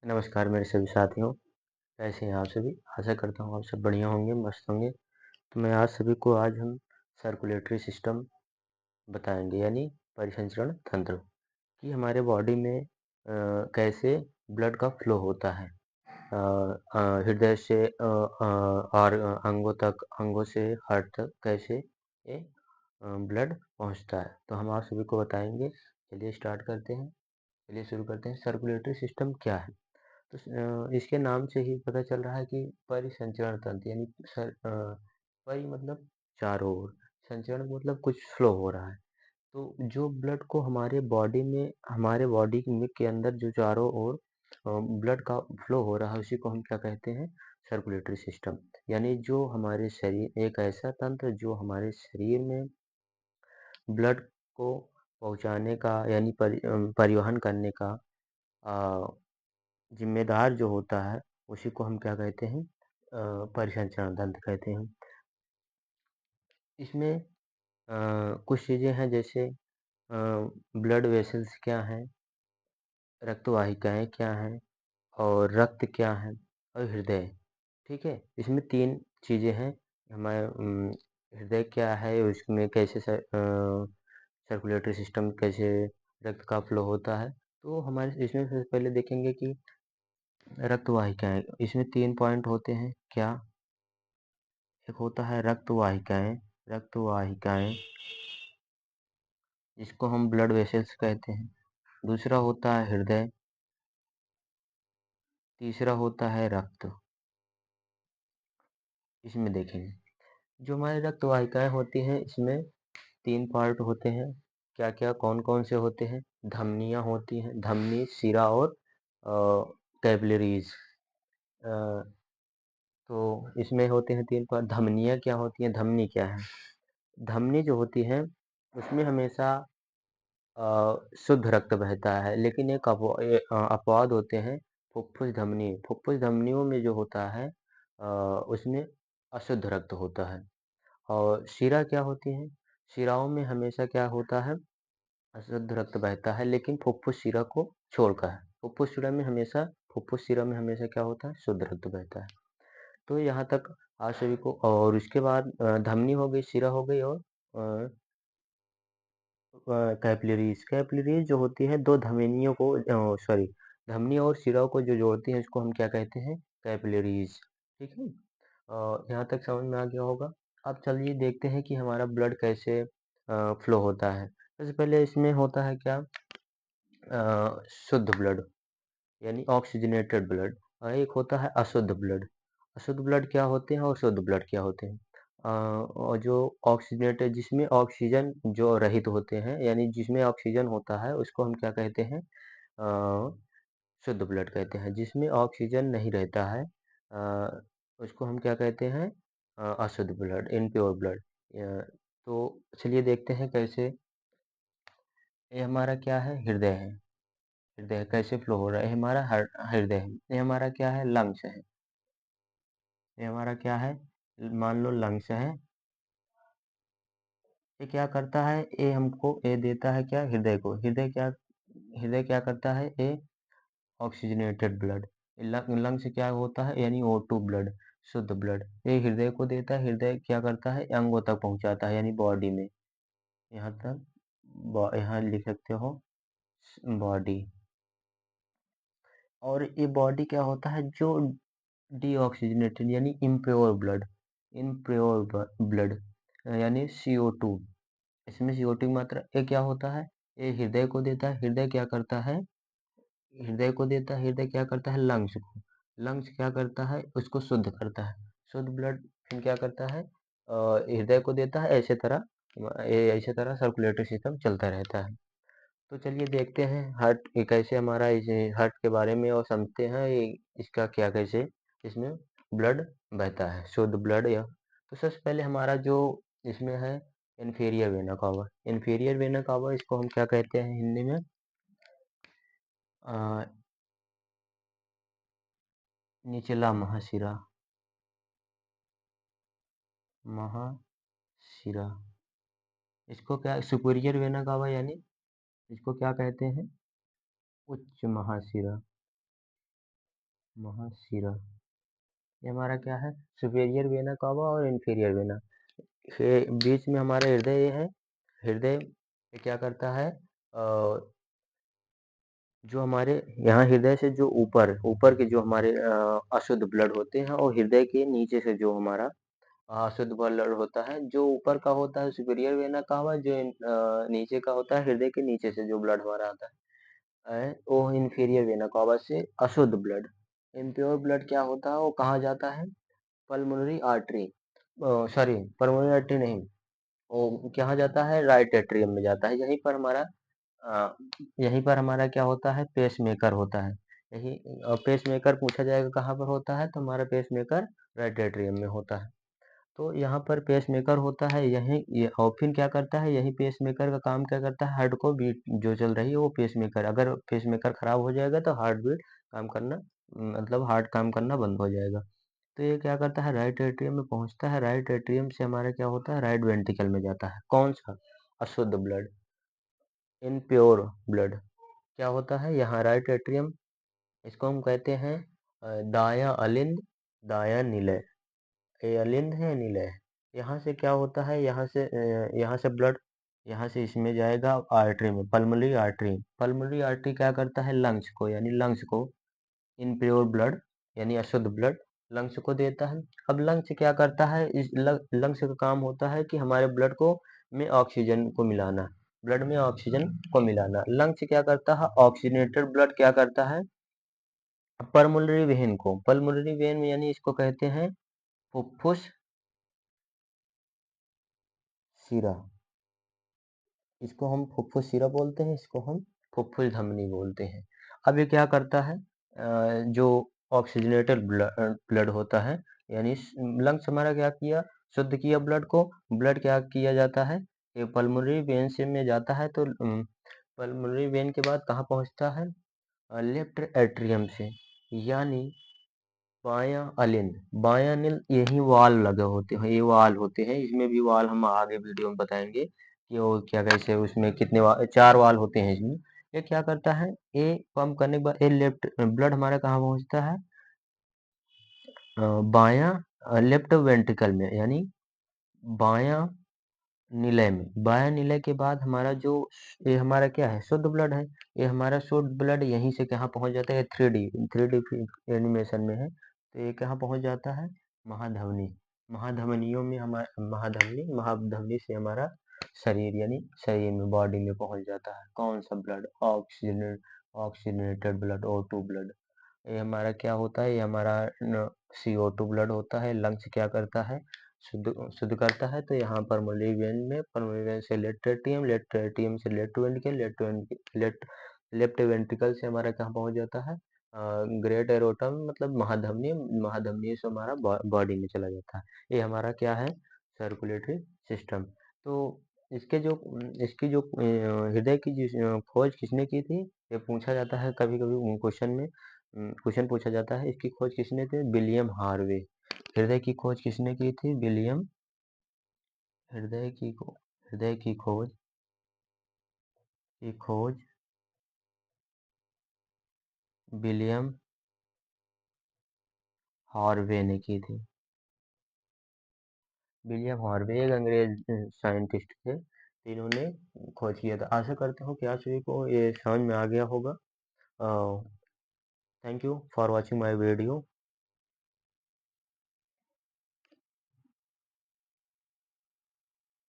नमस्कार मेरे सभी साथियों, कैसे हैं आप सभी? आशा करता हूँ आप सब बढ़िया होंगे, मस्त होंगे। तो मैं आज हम सर्कुलेटरी सिस्टम बताएंगे यानी परिसंचरण तंत्र कि हमारे बॉडी में कैसे ब्लड का फ्लो होता है। हृदय से और अंगों से हार्ट तक कैसे ये ब्लड पहुंचता है। तो हम आप सभी को बताएंगे। चलिए स्टार्ट करते हैं। चलिए शुरू करते हैं। सर्कुलेटरी सिस्टम क्या है? तो इसके नाम से ही पता चल रहा है कि परिसंचरण तंत्र यानी परि मतलब चारों ओर, संचरण मतलब कुछ फ्लो हो रहा है। तो जो ब्लड को हमारे बॉडी में के अंदर जो चारों ओर ब्लड का फ्लो हो रहा है, उसी को हम क्या कहते हैं? Circulatory system. यानी जो हमारे शरीर एक ऐसा तंत्र जो हमारे शरीर में ब्लड को पहुंचाने का यानी परिवहन करने का जिम्मेदार जो होता है, उसी को हम क्या कहते हैं? परिसंचरण तंत्र कहते हैं। इसमें कुछ चीजें हैं जैसे ब्लड वेसल्स क्या हैं, रक्त वाहिकाएं क्या हैं, और रक्त क्या है, और हृदय। ठीक है, इसमें तीन चीजें हैं। हमारे हृदय क्या है, उसमें कैसे सर्कुलेटरी सिस्टम, कैसे रक्त का फ्लो होता है। तो हमारे इसमें सबसे पहले देखेंगे कि रक्त वाहिकाएं। इसमें तीन पॉइंट होते हैं क्या? एक होता है रक्त वाहिकाएं जिसको हम ब्लड वेसल्स कहते हैं। दूसरा होता है हृदय। तीसरा होता है रक्त। इसमें देखेंगे जो हमारे रक्त वाहिकाएं होती हैं, इसमें तीन पार्ट होते हैं। क्या क्या, कौन कौन से होते हैं? धमनियां होती हैं, धमनी, शिरा और कैपिलरीज। तो इसमें होते हैं तीन पार्ट। धमनियां क्या होती हैं? धमनी क्या है? धमनी जो होती है उसमें हमेशा शुद्ध रक्त बहता है, लेकिन एक अपवाद होते हैं, फुफ्फुस धमनी। फुफ्फुस धमनियों में जो होता है उसमें अशुद्ध रक्त होता है। और शिरा क्या होती है? शिराओं में हमेशा क्या होता है? अशुद्ध रक्त बहता है, लेकिन फुफ्फुस शिरा में हमेशा क्या होता है? शुद्ध रक्त बहता है। तो यहाँ तक आप सभी को। और उसके बाद धमनी हो गई, शिरा हो गई, और कैपिलरीज। कैपिलरीज जो होती है दो धमनियों को, सॉरी, धमनी और शिरा को जो जोड़ती है, इसको हम क्या कहते हैं? कैपिलरीज। ठीक है। यहाँ तक समझ में आ गया होगा। अब चलिए देखते हैं कि हमारा ब्लड कैसे फ्लो होता है। सबसे पहले इसमें होता है क्या? शुद्ध ब्लड यानी ऑक्सीजनेटेड ब्लड, और एक होता है अशुद्ध ब्लड। अशुद्ध ब्लड क्या होते हैं और शुद्ध ब्लड क्या होते हैं? और जो ऑक्सीजनेटेड, जिसमें ऑक्सीजन जो रहित होते हैं, यानी जिसमें ऑक्सीजन होता है, उसको हम क्या कहते हैं? अ, शुद्ध ब्लड कहते हैं। जिसमें ऑक्सीजन नहीं रहता है, उसको हम क्या कहते हैं? अशुद्ध ब्लड, इनप्योर ब्लड। तो चलिए देखते हैं कैसे। ये हमारा क्या है? हृदय है। हृदय कैसे फ्लो हो रहा है? ये हमारा हृदय है। ये हमारा क्या है? लंग्स है। ये हमारा क्या है? मान लो लंग्स है। ये क्या करता है? ये देता है क्या? हृदय को। हृदय क्या करता है? ये ऑक्सीजनेटेड ब्लड। लंग से क्या होता है? यानी O2 ब्लड, शुद्ध ब्लड। ये हृदय को देता है। हृदय क्या करता है? अंगों तक पहुंचाता है, यानी बॉडी में। यहाँ तक यहाँ लिख सकते हो बॉडी। और ये बॉडी क्या होता है? जो डीऑक्सीजनेटेड यानी इम्प्योर ब्लड, इम्प्योर ब्लड यानी CO2। इसमें CO2 की मात्रा, ये क्या होता है? ये हृदय को देता है। हृदय क्या करता है? हृदय को देता है। हृदय क्या करता है? लंग्स को। लंग्स क्या करता है? उसको शुद्ध करता है। शुद्ध ब्लड फिर क्या करता है? हृदय को देता है। ऐसे तरह सर्कुलेटरी सिस्टम चलता रहता है। तो चलिए देखते हैं हार्ट ये कैसे हमारा, इस हार्ट के बारे में और समझते हैं इसका क्या, कैसे इसमें ब्लड बहता है, शुद्ध ब्लड। या तो सबसे पहले हमारा जो इसमें है, inferior vena cava. Inferior vena cava, इसको हम क्या कहते हैं हिंदी में? आ, निचला महाशिरा। महाशिरा। इसको क्या, सुपीरियर वेना कावा, यानी इसको क्या कहते हैं? उच्च महाशिरा। महाशिरा, ये हमारा क्या है? सुपेरियर वेना कावा और इन्फीरियर वेना, बीच में हमारा हृदय है। हृदय ये क्या करता है? जो हमारे यहाँ हृदय से जो ऊपर ऊपर के जो हमारे अशुद्ध ब्लड होते हैं, और हृदय के नीचे से जो हमारा अशुद्ध ब्लड होता है, जो ऊपर का होता है सुपीरियर वेना का हुआ, जो नीचे का होता है हृदय के नीचे से जो ब्लड हमारा आता है वो इंफीरियर वेना कावा से अशुद्ध ब्लड। इम्प्योर ब्लड क्या होता है? वो कहाँ जाता है? Pulmonary artery, sorry pulmonary artery नहीं, वो कहाँ जाता है? राइट एट्रियम में जाता है। अ, यहीं पर हमारा क्या होता है? पेस मेकर होता है। यही पेस मेकर पूछा जाएगा कहाँ पर होता है, तो हमारा पेस मेकर राइट एट्रियम में होता है। तो यहाँ पर पेसमेकर होता है, यही ये और फिर क्या करता है? यही पेसमेकर का काम क्या करता है? हार्ट को बीट जो चल रही है वो पेसमेकर, अगर पेसमेकर खराब हो जाएगा तो हार्ट बीट काम करना, मतलब हार्ट काम करना बंद हो जाएगा। तो ये क्या करता है? राइट एट्रियम में पहुंचता है। राइट एट्रियम से हमारा क्या होता है? राइट वेंट्रिकल में जाता है। कौन सा? अशुद्ध ब्लड, इनप्योर ब्लड। क्या होता है यहाँ? राइट एट्रियम, इसको हम कहते हैं दाया अलिंद, दाया निलय। ये अलिंद है, नीला है। यहाँ से क्या होता है? यहाँ से ब्लड यहाँ से इसमें जाएगा आर्टरी में, पल्मोनरी आर्टरी। पल्मोनरी आर्टरी क्या करता है? लंग्स को, यानी लंग्स को इनप्योर ब्लड यानी अशुद्ध ब्लड लंग्स को देता है। अब लंग्स क्या करता है? इस लंग्स का काम होता है कि हमारे ब्लड को में ऑक्सीजन को मिलाना, ब्लड में ऑक्सीजन को मिलाना। लंग्स क्या करता है? ऑक्सीजनेटेड ब्लड क्या करता है? पल्मोनरी वेन को, पल्मोनरी वेन यानी इसको कहते हैं फुफ्फुस शिरा। इसको हम फुफ्फुस शिरा बोलते हैं, इसको हम फुफ्फुस धमनी बोलते हैं। अब ये क्या करता है? जो ऑक्सीजनेटेड ब्लड होता है, यानी लंग्स हमारा क्या किया? शुद्ध किया ब्लड को। ब्लड क्या किया जाता है? ये पल्मोनरी वेन से में जाता है, तो पल्मोनरी वेन के बाद कहाँ पहुंचता है? लेफ्ट एट्रियम से, यानी बायां अलिंद। बायां अलिंद, यही वाल लगे होते हैं, ये वाल होते हैं। इसमें भी वाल हम आगे वीडियो में बताएंगे कि वो क्या, कैसे उसमें कितने वाल, 4 वाल होते हैं इसमें। ये क्या करता है? ये पंप करने के बाद ये लेफ्ट ब्लड हमारा कहाँ पहुंचता है? बायां लेफ्ट वेंट्रिकल में, यानी बायां निलय में। बायां निलय के बाद हमारा जो ये हमारा क्या है? शुद्ध ब्लड है। ये हमारा शुद्ध ब्लड यहीं से कहाँ पहुंच जाता है? 3D 3D एनिमेशन में है, तो ये कहाँ पहुंच जाता है? महाधमनी। महाधमनियों में हमारा महाधमनी, महाधमनी से हमारा शरीर, यानी शरीर में, बॉडी में पहुंच जाता है। कौन सा blood? Oxygenated blood, O2 blood. ये हमारा क्या होता है? ये हमारा CO2 ब्लड होता है। लंग्स क्या करता है? शुद्ध शुद्ध करता है। तो यहाँ पर पल्मोनरी वेन में, पल्मोनरी वेन से लेफ्ट एट्रियम, लेफ्ट एट्रियम से लेफ्ट वेंट्रिकल, लेफ्ट वेंट्रिकल से हमारा कहाँ पहुंच जाता है? ग्रेट एरोटम, मतलब महाधमनी। महाधमनी से हमारा बॉडी में चला जाता है। ये हमारा क्या है? Circulatory system. तो इसके जो इसकी जो हृदय की खोज किसने की थी? ये पूछा जाता है कभी कभी क्वेश्चन में। क्वेश्चन पूछा जाता है, इसकी खोज किसने की? William Harvey. हृदय की खोज किसने की थी? विलियम। हृदय की खोज विलियम हार्वे ने की थी। विलियम हार्वे एक अंग्रेज साइंटिस्ट थे, तो इन्होंने खोज किया था। आशा करता हूँ कि आप सभी को ये समझ में आ गया होगा। Thank you for watching my video.